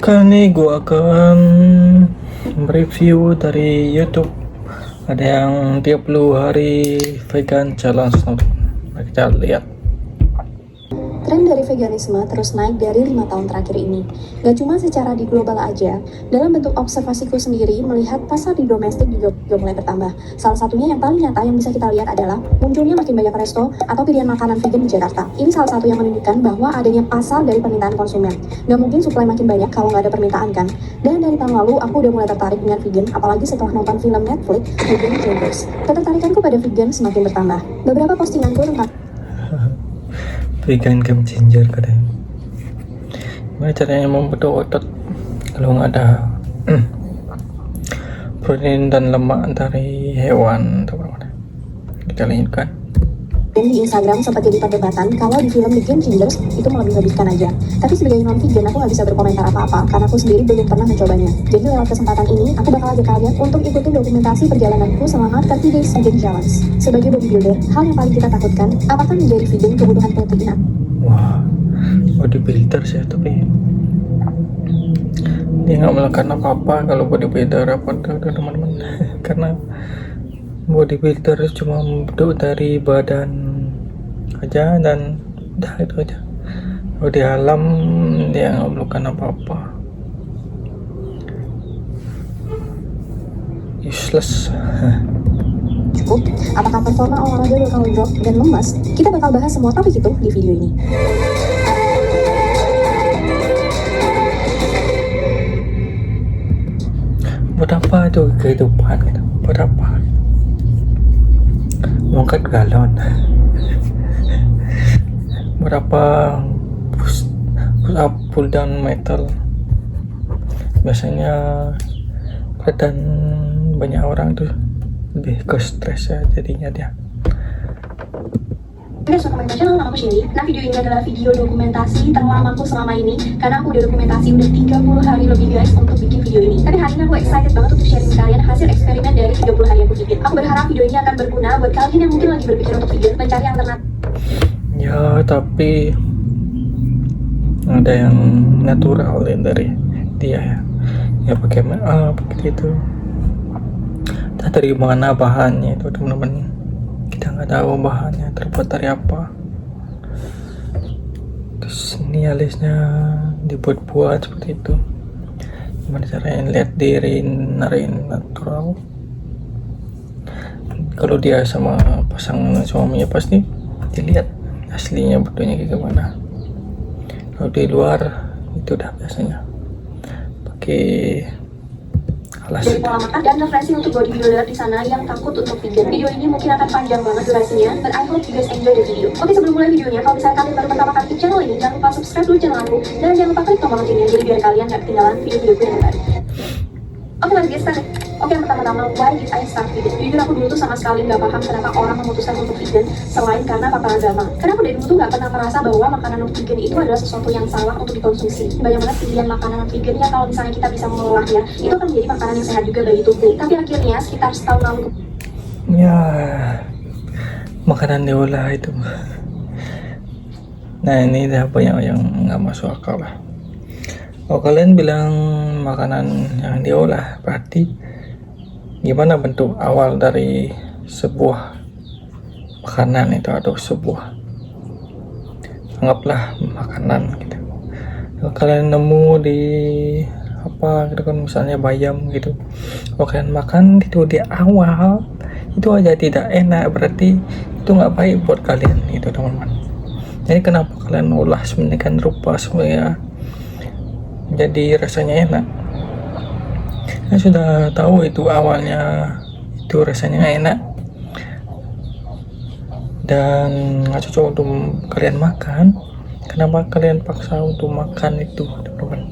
Kali ini gue akan mereview dari YouTube. Ada yang 30 hari vegan challenge. Nah, kita lihat. Tren dari veganisme terus naik dari 5 tahun terakhir ini. Gak cuma secara di global aja, dalam bentuk observasiku sendiri melihat pasar di domestik juga mulai bertambah. Salah satunya yang paling nyata yang bisa kita lihat adalah munculnya makin banyak resto atau pilihan makanan vegan di Jakarta. Ini salah satu yang menunjukkan bahwa adanya pasar dari permintaan konsumen. Gak mungkin supply makin banyak kalau gak ada permintaan kan? Dan dari tahun lalu aku udah mulai tertarik dengan vegan, apalagi setelah nonton film Netflix Vegan Changers. Ketertarikanku pada vegan semakin bertambah. Beberapa postinganku tentang Vegan game changer katanya. Gimana caranya membentuk otot kalau nggak ada protein dan lemak dari hewan atau apa? Kita lanjutkan. di Instagram sempat jadi perdebatan kalau di film The Game Changers itu melebih-lebihkan aja. Tapi sebagai non-vegan aku nggak bisa berkomentar apa-apa karena aku sendiri belum pernah mencobanya. Jadi lewat kesempatan ini aku bakal ajak kalian untuk ikutin dokumentasi perjalananku selama 30 Days Vegan Challenge. Sebagai bodybuilder, hal yang paling kita takutkan apakah menjadi vegan kebutuhan protein? Wah, bodybuilder sih, tapi dia nggak melakukan apa-apa kalau bodybuilder apa teman-teman. Karena bodybuilder cuma bentuk dari badan aja dan udah itu aja. Kalau di alam dia nggak melakukan apa-apa, useless. Cukup? Apakah performa olahraga bakal drop dan lemas? Kita bakal bahas semua topik itu di video ini. Buat apa itu kehidupan gitu? Buat apa? Mengangkat galon. Berapa push up, pull down metal? Biasanya kelihatan banyak orang tuh lebih ke stres ya jadinya dia. Suka main channel, nama aku Shelly. Nah, video ini adalah video dokumentasi terlamaku selama ini karena aku udah dokumentasi udah 30 hari lebih guys untuk bikin video ini. Tapi hari ini aku excited banget untuk sharing kalian hasil eksperimen dari 30 hari aku bikin. Aku berharap video ini akan berguna buat kalian yang mungkin lagi berpikir untuk vegan, mencari alternatif. Ya, tapi ada yang natural ya dari dia ya. Ya pakai make up gitu. Entah dari mana bahannya itu teman-teman. Kita nggak tahu bahannya terbuat dari apa. Terus ini alisnya dibuat-buat seperti itu. Gimana caranya lihat diri narin natural. Kalau dia sama pasangan suaminya pasti dilihat aslinya bentuknya kayak gimana. Kalau di luar itu udah biasanya pakai alas. Dari pola makan dan referensi untuk bodybuilder di sana yang takut untuk vegan. Video ini mungkin akan panjang banget durasinya, but I hope you guys enjoy the video. Oke, sebelum mulai videonya, kalau misalnya kalian baru pertama kali klik channel ini, jangan lupa subscribe dulu channel aku dan jangan lupa klik tombol loncengnya jadi biar kalian gak ketinggalan video-videoku yang baru. Oke, let's get started. Oke, yang pertama-tama, why did I start vegan? Jujur aku dulu tuh sama sekali nggak paham kenapa orang memutuskan untuk vegan selain karena faktor agama. Karena aku dari dulu tuh nggak pernah merasa bahwa makanan non vegan itu adalah sesuatu yang salah untuk dikonsumsi. Banyak banget pilihan makanan non vegan ya kalau misalnya kita bisa mengolahnya, itu akan menjadi makanan yang sehat juga bagi tubuh. Tapi akhirnya sekitar setahun lalu Ya, makanan diolah itu. Nah, ini dah banyak yang nggak masuk akal lah. Kalau kalian bilang makanan yang diolah, berarti gimana bentuk awal dari sebuah makanan itu atau sebuah anggaplah makanan gitu. Kalau kalian nemu di apa gitu kan, misalnya bayam gitu, kalau kalian makan itu di awal itu aja tidak enak, berarti itu nggak baik buat kalian gitu teman-teman. Jadi kenapa kalian olah sedemikian rupa supaya jadi rasanya enak? Saya sudah tahu itu awalnya itu rasanya enak dan nggak cocok untuk kalian makan. Kenapa kalian paksa untuk makan itu teman-teman?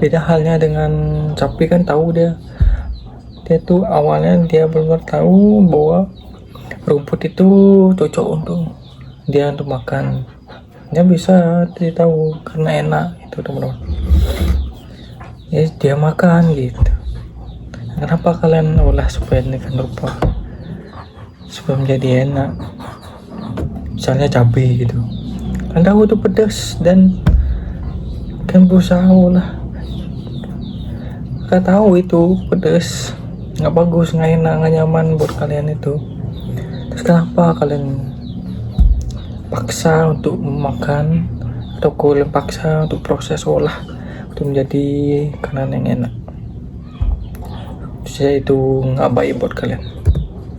Beda halnya dengan sapi, kan tahu dia tuh awalnya dia benar tahu bahwa rumput itu cocok untuk dia untuk makan. Dia bisa dia tahu karena enak itu teman-teman. Ya, dia makan gitu. Kenapa kalian olah supaya dengan rupa supaya menjadi enak? Misalnya cabai gitu, kan tahu itu pedas dan kan berusaha olah Kakak tahu itu pedes, nggak bagus, nggak enak, nggak nyaman buat kalian itu. Terus kenapa kalian paksa untuk makan, atau kalian paksa untuk proses olah untuk menjadi makanan yang enak? Saya itu nggak baik buat kalian.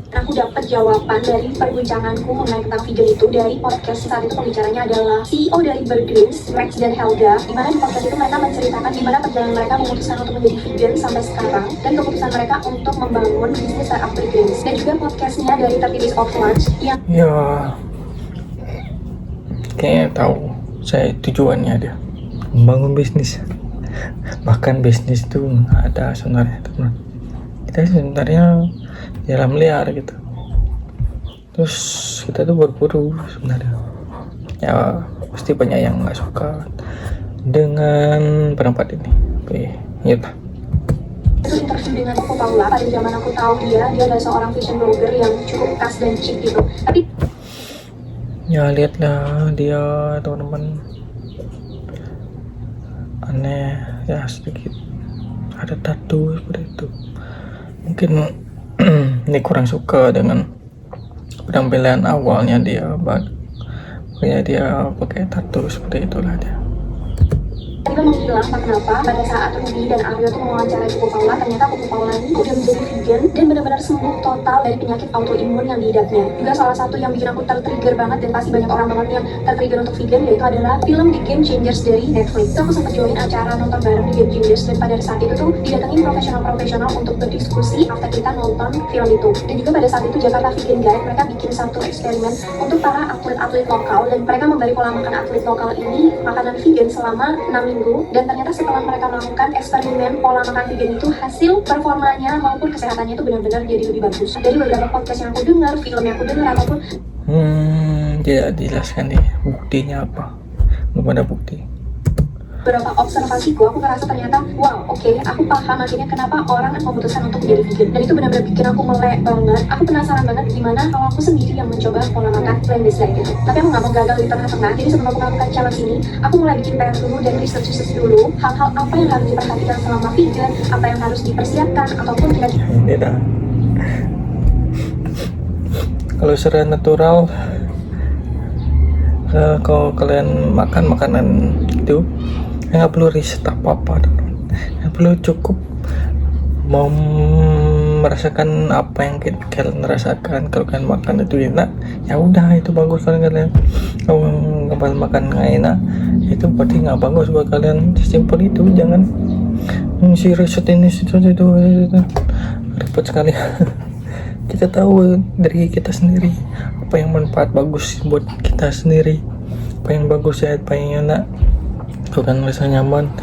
Aku dapat jawaban dari perbincanganku mengenai tentang vegan itu dari podcast. Saat itu pembicaranya adalah CEO dari Burgerins, Rex dan Helga, di mana di podcast itu mereka menceritakan gimana perjalanan mereka memutuskan untuk menjadi vegan sampai sekarang dan keputusan mereka untuk membangun bisnis startup Burgerins, dan juga podcastnya dari 30 Days of Lunch yang Ya, kayaknya tahu saya tujuannya dia membangun bisnis. Bahkan bisnis itu nggak ada sebenarnya, teman. Kita sebenarnya jalan liar gitu. Terus kita tuh berburu sebenarnya. Ya pasti banyak yang nggak suka dengan pendapat ini. Oke, ya. itu interview dengan Coco Paula. Pada zaman aku tahu dia adalah seorang fashion blogger yang cukup khas dan chic gitu. Tapi Ya lihatlah dia, teman-teman, aneh ya, sedikit ada tato seperti itu. Mungkin ini kurang suka dengan penampilan awalnya dia, makanya dia pakai tato seperti itulah dia. tiba menghilang, tak kenapa pada saat Ruby dan Aryo tuh mewawancarai Coco Paula, ternyata Coco Paula ini udah menjadi vegan dan benar-benar sembuh total dari penyakit autoimun yang diidapnya. Juga salah satu yang bikin aku tertrigger banget, dan pasti banyak orang banget yang tertrigger untuk vegan, yaitu adalah film The Game Changers dari Netflix. Itu aku sempat join acara nonton bareng The Game Changers, dan pada saat itu tuh didatengin profesional-profesional untuk berdiskusi after kita nonton film itu. Dan juga pada saat itu Jakarta Vegan Guide, mereka bikin satu eksperimen untuk para atlet-atlet lokal, dan mereka memberi pola makan atlet lokal ini makanan vegan selama 6 minggu. Dan ternyata setelah mereka melakukan eksperimen pola makan vegan itu, hasil performanya maupun kesehatannya itu benar-benar jadi lebih bagus. Dari beberapa podcast yang aku dengar, film yang aku dengar, ataupun Tidak dijelaskan nih buktinya apa, belum ada bukti. beberapa observasiku, aku ngerasa ternyata wow, oke, aku paham akhirnya kenapa orang memutuskan untuk menjadi vegan. Dan itu benar-benar bikin aku melek banget. Aku penasaran banget gimana kalau aku sendiri yang mencoba pola makan plant-based diet gitu. Tapi aku nggak mau gagal di tengah-tengah. Jadi sebelum aku melakukan challenge ini, aku mulai bikin PR dulu dan research dulu hal-hal apa yang harus diperhatikan selama vegan, apa yang harus dipersiapkan, ataupun kira-kira Ini dah. Kalau secara natural, kalau kalian makan makanan itu, nggak perlu riset apa-apa, nggak perlu, cukup mau merasakan apa yang kalian rasakan. Kalau kalian makan itu enak, ya udah itu bagus. Kalian kalau nggak makan nggak enak, itu berarti nggak bagus buat kalian. Simpel itu, jangan si riset ini situ repot sekali. Kita tahu dari kita sendiri apa yang manfaat bagus buat kita sendiri, apa yang bagus ya, apa yang enak. Kalau kan merasa nyaman,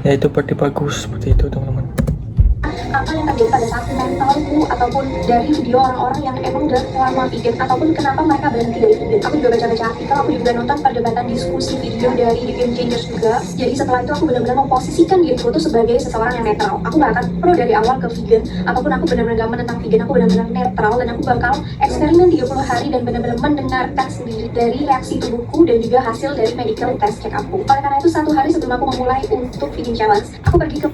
ya itu berarti bagus. Seperti itu, teman-teman. apa yang terjadi pada saat mentalku, ataupun dari video orang-orang yang emang udah lama vegan, ataupun kenapa mereka berhenti dari vegan. Aku juga baca-baca artikel, aku juga nonton perdebatan diskusi video dari The Game Changers juga. Jadi setelah itu aku benar-benar memposisikan diriku tuh sebagai seseorang yang netral. Aku gak akan pro dari awal ke vegan, ataupun aku benar-benar gak menentang vegan. Aku benar-benar netral, dan aku bakal eksperimen 30 hari dan benar-benar mendengarkan sendiri dari reaksi tubuhku dan juga hasil dari medical test check upku. Oleh karena itu, 1 hari sebelum aku memulai untuk vegan challenge, aku pergi ke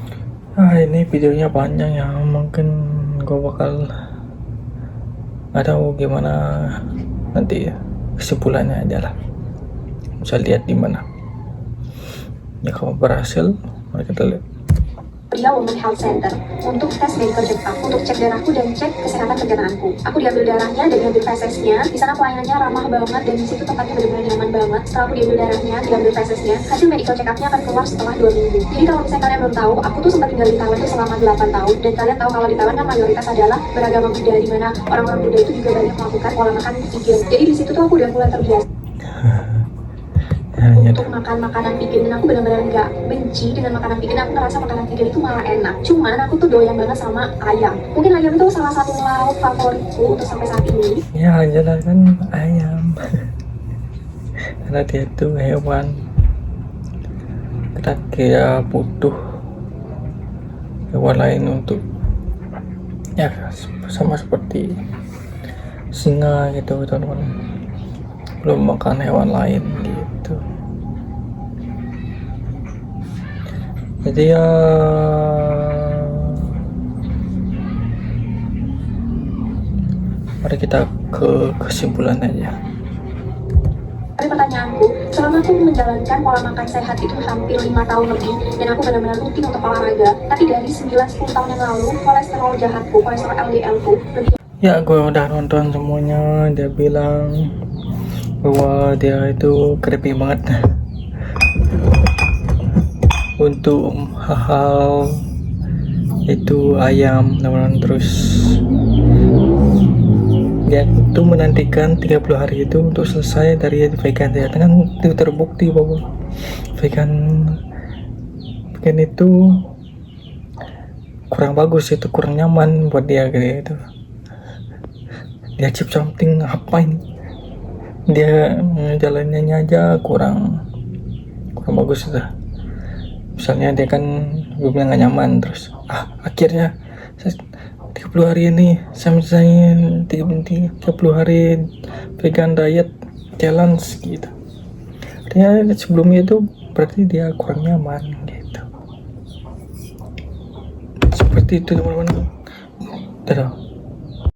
Ini videonya panjang ya, mungkin gue bakal nggak tahu gimana nanti ya, kesimpulannya aja lah. Bisa lihat di mana. Ya kalau berhasil, mari kita lihat. dia Women Health Center untuk tes medical check up, untuk cek darahku dan cek kesehatan pencernaan. Aku diambil darahnya dan diambil fesesnya. Di sana pelayanannya ramah banget, dan di situ tempatnya benar-benar nyaman banget. Setelah aku diambil darahnya, diambil fesesnya, hasil medical check upnya akan keluar setelah 2 minggu. Jadi kalau misalnya kalian belum tahu, aku tuh sempat tinggal di Taiwan itu selama 8 tahun, dan kalian tahu kalau di Taiwan kan mayoritas adalah beragama Buddha, di mana orang-orang Buddha itu juga banyak melakukan pola makan vegan. Jadi di situ tuh aku udah mulai terbiasa untuk makan makanan vegan, dan aku benar-benar nggak benci dengan makanan vegan. Aku ngerasa makanan vegan itu malah enak. Cuman aku tuh doyan banget sama ayam. Mungkin ayam itu salah satu lauk favoritku untuk sampai saat ini. Ya jelas kan ayam. Karena dia itu hewan. Kita kira butuh hewan lain untuk ya sama seperti singa gitu, teman-teman. Belum makan hewan lain gitu. Jadi ya Mari kita ke kesimpulan aja. Tapi pertanyaanku, selama aku menjalankan pola makan sehat itu hampir 5 tahun lebih, dan aku benar-benar rutin untuk olahraga, tapi dari 9-10 tahun yang lalu, kolesterol jahatku, kolesterol LDL-ku, lebih Ya, gue udah nonton semuanya. Dia bilang bahwa dia itu creepy banget untuk hal-hal itu ayam, teman-teman. Terus dia itu menantikan 30 hari itu untuk selesai dari vegan. Ya, kan itu terbukti bahwa vegan itu kurang bagus, itu kurang nyaman buat dia gitu. Dia achieve something, apa ini, dia jalannya aja kurang bagus itu. Misalnya dia kan gue bilang gak nyaman, terus akhirnya 30 hari ini saya misalnya 30 hari vegan diet challenge gitu. Artinya sebelumnya itu berarti dia kurang nyaman gitu. Seperti itu, teman-teman. Dadah.